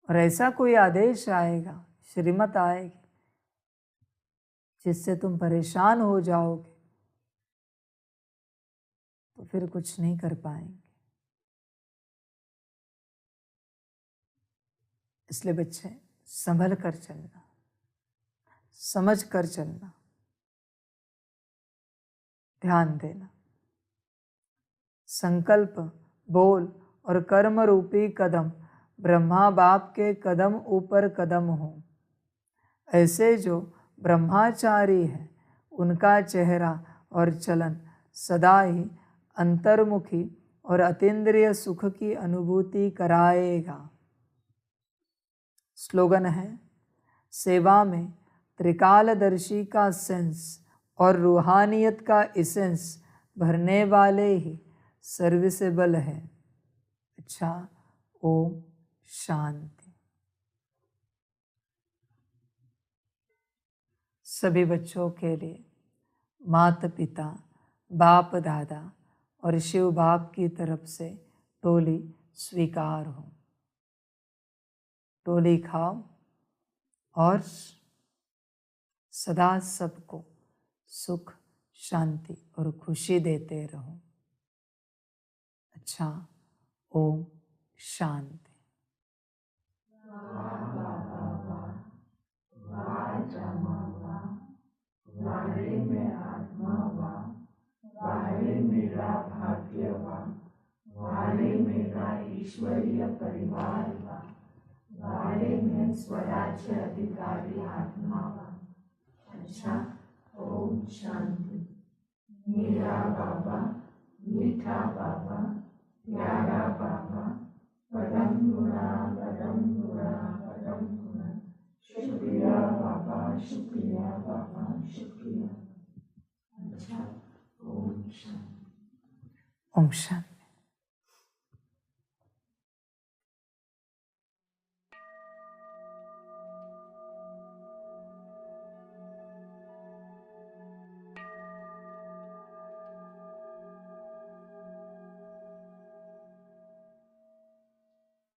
और ऐसा कोई आदेश आएगा, श्रीमत आएगी जिससे तुम परेशान हो जाओगे, तो फिर कुछ नहीं कर पाएंगे। इसलिए बच्चे संभल कर चलना, समझ कर चलना, ध्यान देना। संकल्प, बोल और कर्म रूपी कदम ब्रह्मा बाप के कदम ऊपर कदम हो। ऐसे जो ब्रह्माचारी है उनका चेहरा और चलन सदा ही अंतर्मुखी और अतीन्द्रिय सुख की अनुभूति कराएगा। स्लोगन है, सेवा में त्रिकालदर्शी का सेंस और रूहानियत का इसेंस भरने वाले ही सर्विसेबल है। अच्छा, ओम शांति। सभी बच्चों के लिए माता पिता, बाप दादा और शिव बाप की तरफ से टोली स्वीकार हो। टोली खाओ और सदा सबको सुख, शांति और खुशी देते रहो। अच्छा, ओम शांति।
वारे में आत्मा वा, वारे मेरा भाग्य वा, वारे मेरा ईश्वरीय परिवार वा, वारे में स्वराज्य अधिकारी आत्मा वा। अच्छा, ओम शांति। मेरा बाबा, मीठा बाबा, प्यारा बाबा, परम गुणा, परम गुणा, परम गुणा। शुक्रिया बाबा, शुक्रिया बाबा, शुक्रिया। अच्छा, ओम शांति।
ओम शांति।